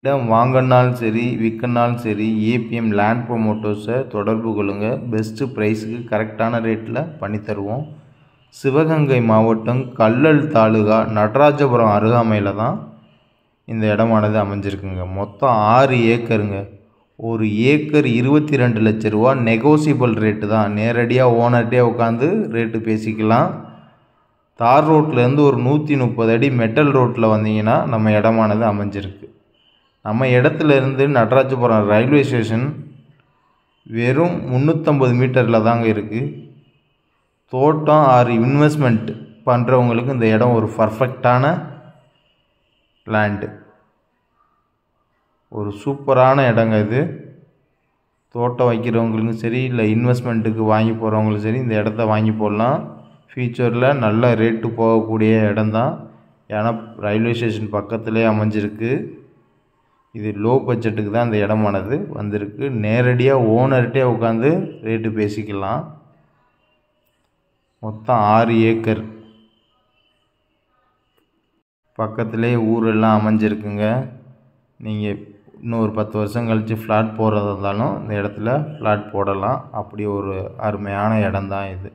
இடம் வாங்கினாலும் சரி விற்கனாலும் சரி ஏபிஎம் லேண்ட் ப்ரொமோட்டர்ஸை தொடர்பு கொள்ளுங்கள். பெஸ்ட்டு ப்ரைஸுக்கு கரெக்டான ரேட்டில் பண்ணித்தருவோம். சிவகங்கை மாவட்டம் கல்லல் தாலுகா நடராஜபுரம் அருகாமையில் தான் இந்த இடமானது அமைஞ்சிருக்குங்க. மொத்தம் 6 ஏக்கருங்க. ஒரு ஏக்கர் 22 லட்ச ரூபா. நெகோசியபிள் ரேட்டு தான். நேரடியாக ஓனர்கிட்டே உட்காந்து ரேட்டு பேசிக்கலாம். தார் ரோட்லேருந்து ஒரு 130 அடி மெட்டல் ரோட்டில் வந்தீங்கன்னா நம்ம இடமானது அமைஞ்சிருக்கு. நம்ம இடத்துல இருந்து நடராஜபுரம் ரயில்வே ஸ்டேஷன் வெறும் 350 மீட்டரில் தாங்க இருக்குது. தோட்டம் ஆர் இன்வெஸ்ட்மெண்ட் பண்ணுறவங்களுக்கு இந்த இடம் ஒரு பர்ஃபெக்டான லேண்டு. ஒரு சூப்பரான இடங்க இது. தோட்டம் வைக்கிறவங்களுக்கும் சரி இல்லை இன்வெஸ்ட்மெண்ட்டுக்கு வாங்கி போகிறவங்களுக்கும் சரி இந்த இடத்த வாங்கி போடலாம். ஃப்யூச்சரில் நல்ல ரேட்டு போகக்கூடிய இடம்தான். ஏன்னா ரயில்வே ஸ்டேஷன் பக்கத்துலேயே அமைஞ்சிருக்கு. இது லோ பட்ஜெட்டுக்கு தான் இந்த இடமானது வந்திருக்கு. நேரடியாக ஓனர்கிட்டே உட்காந்து ரேட்டு பேசிக்கலாம். மொத்தம் 6 ஏக்கர். பக்கத்துலேயே ஊரெல்லாம் அமைஞ்சிருக்குங்க. நீங்கள் இன்னும் ஒரு 10 வருஷம் கழித்து ஃப்ளாட் போடுறதா இருந்தாலும் இந்த இடத்துல ஃப்ளாட் போடலாம். அப்படி ஒரு அருமையான இடம்தான் இது.